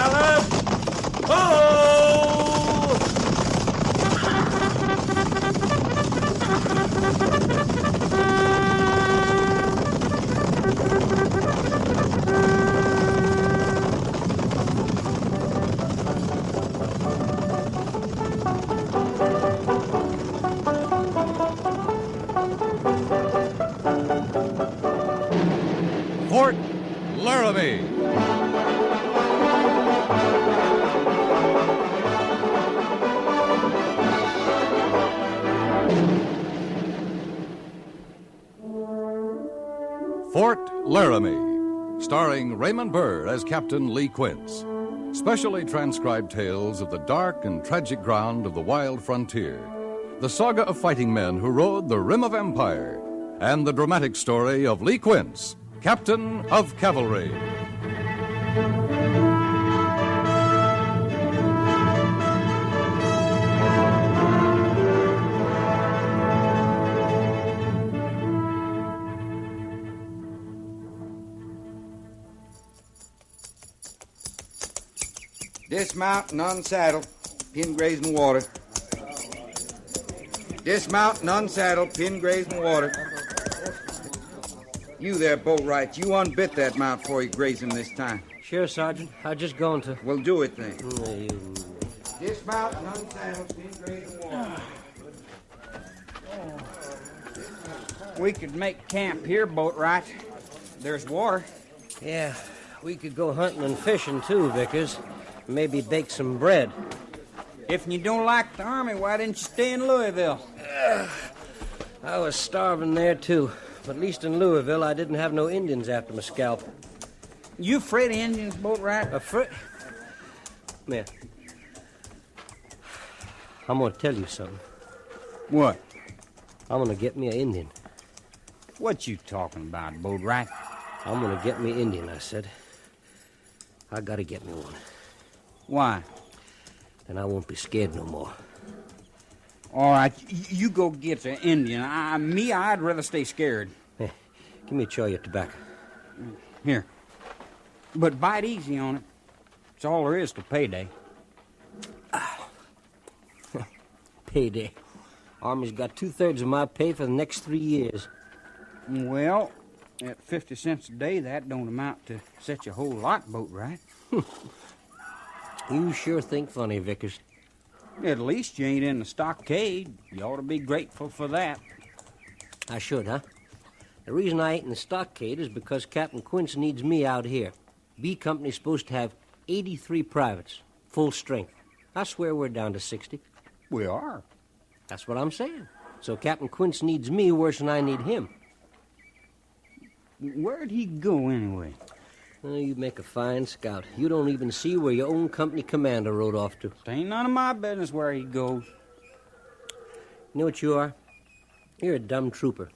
Alice! Oh! Fort Laramie. Fort Laramie, starring Raymond Burr as Captain Lee Quince. Specially transcribed tales of the dark and tragic ground of the wild frontier, the saga of fighting men who rode the rim of empire, and the dramatic story of Lee Quince, Captain of Cavalry. Dismount and unsaddle. Pin grazing water. Dismount and unsaddle. Pin grazing water. You there, Boatwright, you unbit that mount before you graze him this time. Sure, Sergeant. I'm just going to. Well, do it then. Dismount and unsaddle. Pin grazing water. We could make camp here, Boatwright. There's water. Yeah, we could go hunting and fishing, too, Vickers. Maybe bake some bread. If you don't like the Army, why didn't you stay in Louisville? I was starving there, too. But at least in Louisville, I didn't have no Indians after my scalp. You afraid of Indians, Boatwright? Afraid? Man, I'm going to tell you something. What? I'm going to get me an Indian. What you talking about, Boatwright? I'm going to get me Indian, I said. I got to get me one. Why? Then I won't be scared no more. All right, you go get the Indian. I'd rather stay scared. Hey, give me a chaw of your tobacco. Here. But bite easy on it. It's all there is till payday. Payday. Army's got 2/3 of my pay for the next 3 years. Well, at 50 cents a day, that don't amount to such a whole lot, Boatwright. You sure think funny, Vickers. At least you ain't in the stockade. You ought to be grateful for that. I should, huh? The reason I ain't in the stockade is because Captain Quince needs me out here. B Company's supposed to have 83 privates, full strength. I swear we're down to 60. We are. That's what I'm saying. So Captain Quince needs me worse than I need him. Where'd he go, anyway? Oh, you make a fine scout. You don't even see where your own company commander rode off to. It ain't none of my business where he goes. You know what you are? You're a dumb trooper.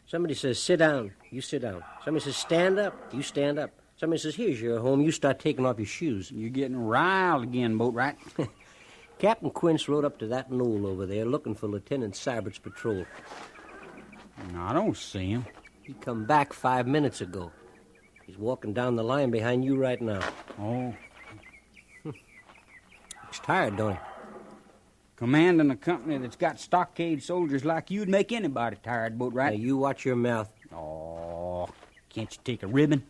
Somebody says, sit down. You sit down. Somebody says, stand up. You stand up. Somebody says, here's your home. You start taking off your shoes. You're getting riled again, Boatwright. Captain Quince rode up to that knoll over there looking for Lieutenant Sybert's patrol. No, I don't see him. He come back 5 minutes ago. He's walking down the line behind you right now. Oh. He's tired, don't he? Commanding a company that's got stockade soldiers like you'd make anybody tired, Boatwright. Now, you watch your mouth. Oh, can't you take a ribbon?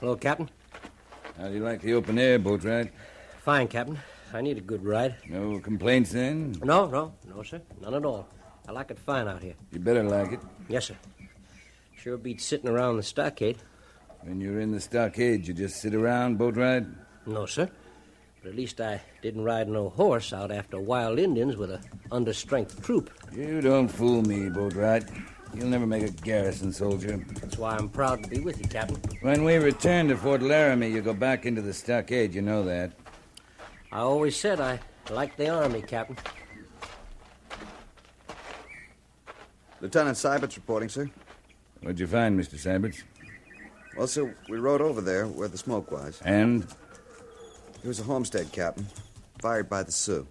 Hello, Captain. How do you like the open air, Boatwright? Fine, Captain. I need a good ride. No complaints, then? No, sir. None at all. I like it fine out here. You better like it. Yes, sir. Sure beats sitting around the stockade. When you're in the stockade, you just sit around, Boatwright? No, sir. But at least I didn't ride no horse out after wild Indians with a understrength troop. You don't fool me, Boatwright. You'll never make a garrison soldier. That's why I'm proud to be with you, Captain. When we return to Fort Laramie, you go back into the stockade. You know that. I always said I liked the Army, Captain. Lieutenant Sybert's reporting, sir. What'd you find, Mr. Syberts? Well, sir, we rode over there where the smoke was. And? It was a homestead, Captain. Fired by the Sioux.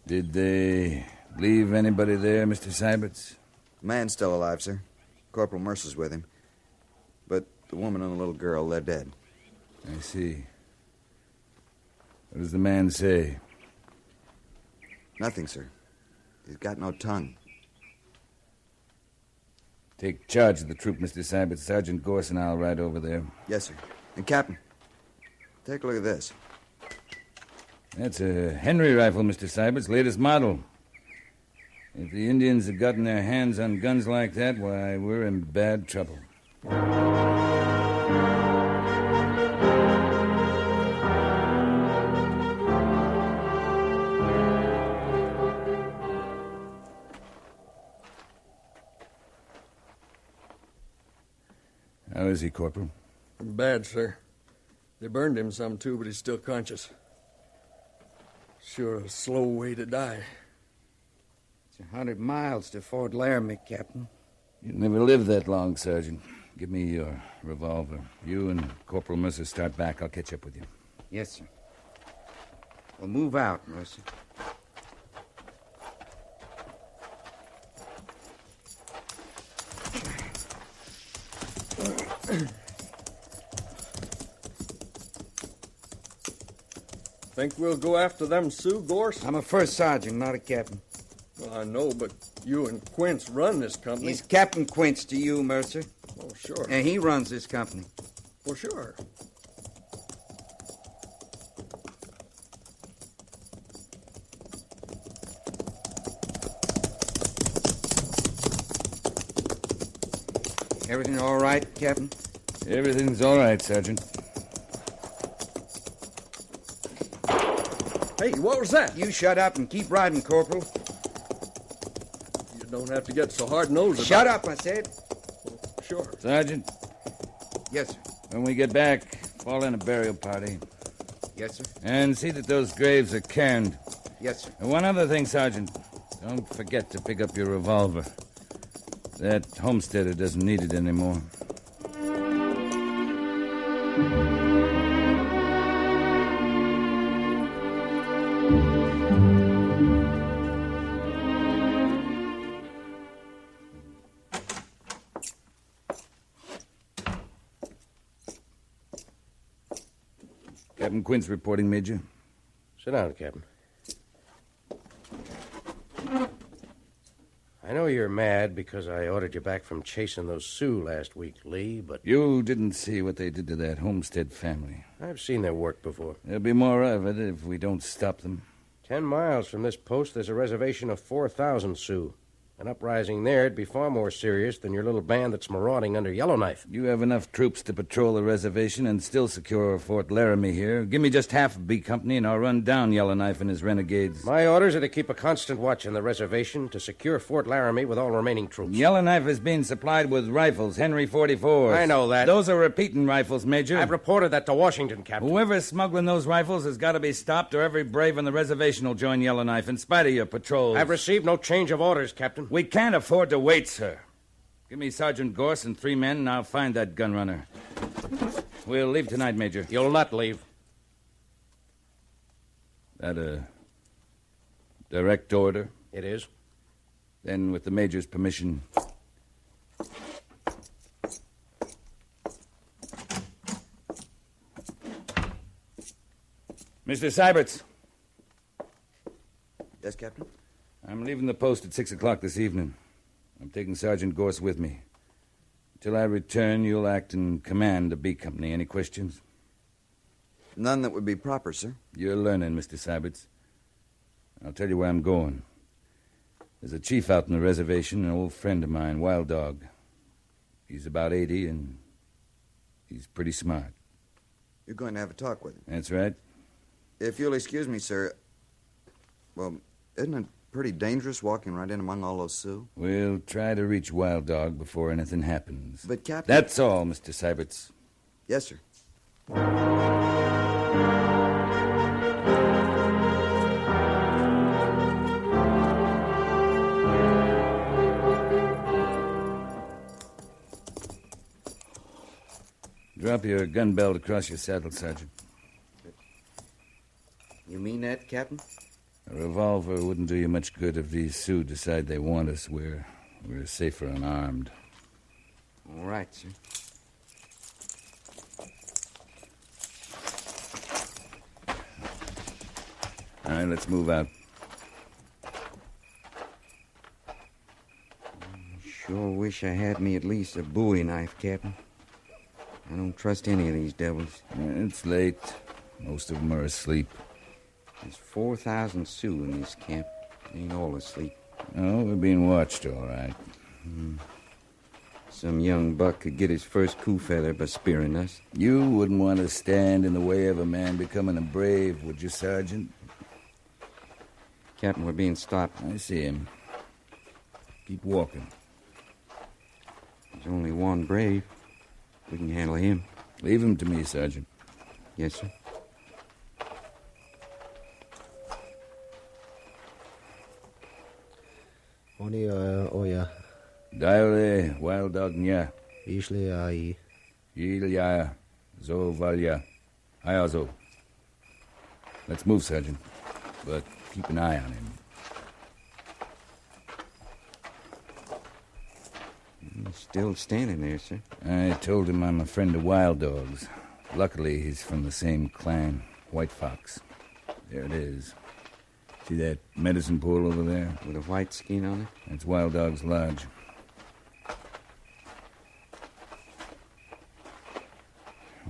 Did they leave anybody there, Mr. Syberts? The man's still alive, sir. Corporal Mercer's with him. But the woman and the little girl, they're dead. I see. What does the man say? Nothing, sir. He's got no tongue. Take charge of the troop, Mr. Sybert. Sergeant Gorse and I'll ride over there. Yes, sir. And, Captain, take a look at this. That's a Henry rifle, Mr. Sybert's latest model. If the Indians had gotten their hands on guns like that, why, we're in bad trouble. How is he, Corporal? Bad, sir. They burned him some, too, but he's still conscious. Sure a slow way to die. It's 100 miles to Fort Laramie, Captain. You'll never live that long, Sergeant. Give me your revolver. You and Corporal Mercer start back. I'll catch up with you. Yes, sir. We'll move out, Mercer. Think we'll go after them Sioux, Gorse? I'm a first sergeant, not a captain. Well, I know, but you and Quince run this company. He's Captain Quince to you, Mercer. Oh, sure. And he runs this company. Well, sure. Everything all right, Captain? Everything's all right, Sergeant. Hey, what was that? You shut up and keep riding, Corporal. You don't have to get so hard-nosed Shut up, I said. Sure. Sergeant, Yes, sir. when we get back, fall in a burial party. Yes, sir. And see that those graves are cairned. Yes, sir. And one other thing, Sergeant. Don't forget to pick up your revolver. That homesteader doesn't need it anymore. Captain Quince reporting, Major. Sit down, Captain. I know you're mad because I ordered you back from chasing those Sioux last week, Lee, but You didn't see what they did to that Homestead family. I've seen their work before. There'll be more of it if we don't stop them. 10 miles from this post, there's a reservation of 4,000 Sioux. An uprising there'd be far more serious than your little band that's marauding under Yellowknife. You have enough troops to patrol the reservation and still secure Fort Laramie here. Give me just half of B Company and I'll run down Yellowknife and his renegades. My orders are to keep a constant watch on the reservation to secure Fort Laramie with all remaining troops. Yellowknife is being supplied with rifles, Henry 44s. I know that. Those are repeating rifles, Major. I've reported that to Washington, Captain. Whoever's smuggling those rifles has got to be stopped or every brave on the reservation will join Yellowknife in spite of your patrols. I've received no change of orders, Captain. We can't afford to wait, sir. Give me Sergeant Gorse and 3 men, and I'll find that gun runner. We'll leave tonight, Major. You'll not leave. That a direct order? It is. Then, with the Major's permission... Mr. Syberts. Yes, Captain? I'm leaving the post at 6 o'clock this evening. I'm taking Sergeant Gorse with me. Until I return, you'll act in command of B Company. Any questions? None that would be proper, sir. You're learning, Mr. Syberts. I'll tell you where I'm going. There's a chief out on the reservation, an old friend of mine, Wild Dog. He's about 80, and he's pretty smart. You're going to have a talk with him. That's right. If you'll excuse me, sir. Well, isn't it pretty dangerous walking right in among all those Sioux? We'll try to reach Wild Dog before anything happens. But, Captain... That's all, Mr. Syberts. Yes, sir. Drop your gun belt across your saddle, Sergeant. You mean that, Captain? A revolver wouldn't do you much good if these Sioux decide they want us. We're safer unarmed. All right, sir. All right, let's move out. Sure wish I had me at least a bowie knife, Captain. I don't trust any of these devils. It's late. Most of them are asleep. There's 4,000 Sioux in this camp. They ain't all asleep. Oh, we're being watched, all right. Some young buck could get his first coup feather by spearing us. You wouldn't want to stand in the way of a man becoming a brave, would you, Sergeant? Captain, we're being stopped. I see him. Keep walking. There's only one brave. We can handle him. Leave him to me, Sergeant. Yes, sir. Oni oya Diale, wild dog nya. ishli ai Ilya, zo valya. Ayazo. Let's move, Sergeant. But keep an eye on him. He's still standing there, sir. I told him I'm a friend of Wild Dog's. Luckily, he's from the same clan, White Fox. There it is. See that medicine pool over there? With a white skin on it? That's Wild Dog's lodge.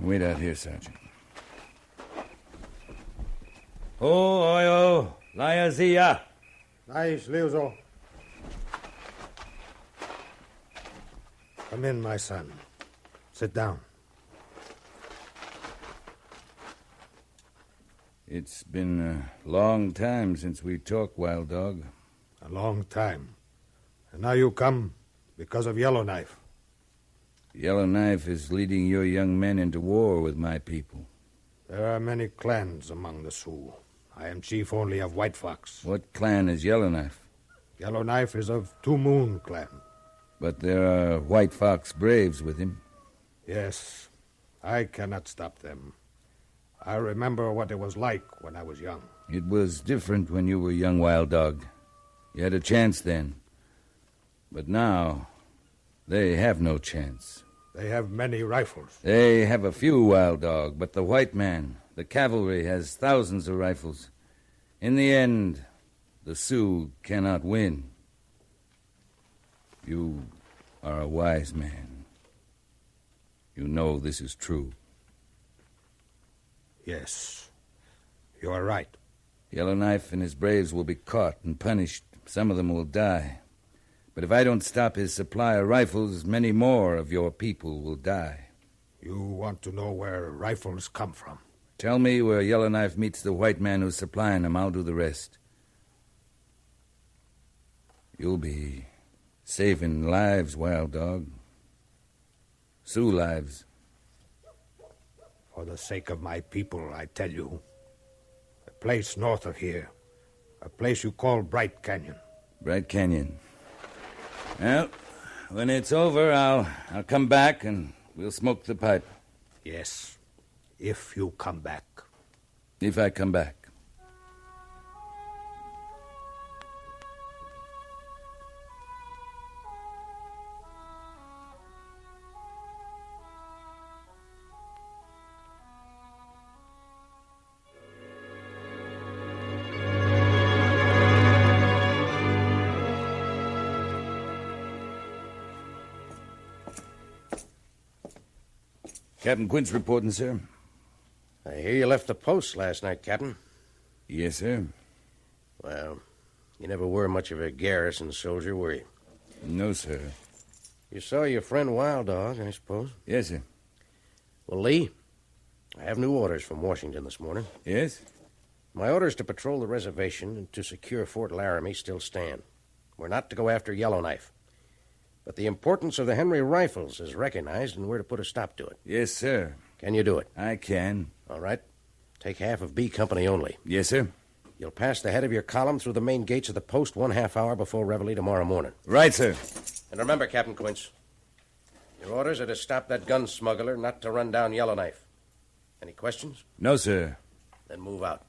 Wait out here, Sergeant. Oh, oyo, Liazia. Nice, Leozo. Come in, my son. Sit down. It's been a long time since we talked, Wild Dog. A long time. And now you come because of Yellowknife. Yellowknife is leading your young men into war with my people. There are many clans among the Sioux. I am chief only of White Fox. What clan is Yellowknife? Yellowknife is of Two Moon clan. But there are White Fox braves with him. Yes, I cannot stop them. I remember what it was like when I was young. It was different when you were young, Wild Dog. You had a chance then. But now, they have no chance. They have many rifles. They have a few, Wild Dog, but the white man, the cavalry, has thousands of rifles. In the end, the Sioux cannot win. You are a wise man. You know this is true. Yes, you are right. Yellowknife and his braves will be caught and punished. Some of them will die. But if I don't stop his supply of rifles, many more of your people will die. You want to know where rifles come from? Tell me where Yellowknife meets the white man who's supplying them. I'll do the rest. You'll be saving lives, Wild Dog. Sioux lives. For the sake of my people, I tell you. A place north of here. A place you call Bright Canyon. Bright Canyon. Well, when it's over, I'll come back and we'll smoke the pipe. Yes, if you come back. If I come back. Captain Quince reporting, sir. I hear you left the post last night, Captain. Yes, sir. Well, you never were much of a garrison soldier, were you? No, sir. You saw your friend Wild Dog, I suppose? Yes, sir. Well, Lee, I have new orders from Washington this morning. Yes? My orders to patrol the reservation and to secure Fort Laramie still stand. We're not to go after Yellowknife. But the importance of the Henry rifles is recognized, and we're to put a stop to it. Yes, sir. Can you do it? I can. All right. Take half of B Company only. Yes, sir. You'll pass the head of your column through the main gates of the post 1/2 hour before reveille tomorrow morning. Right, sir. And remember, Captain Quince, your orders are to stop that gun smuggler, not to run down Yellowknife. Any questions? No, sir. Then move out.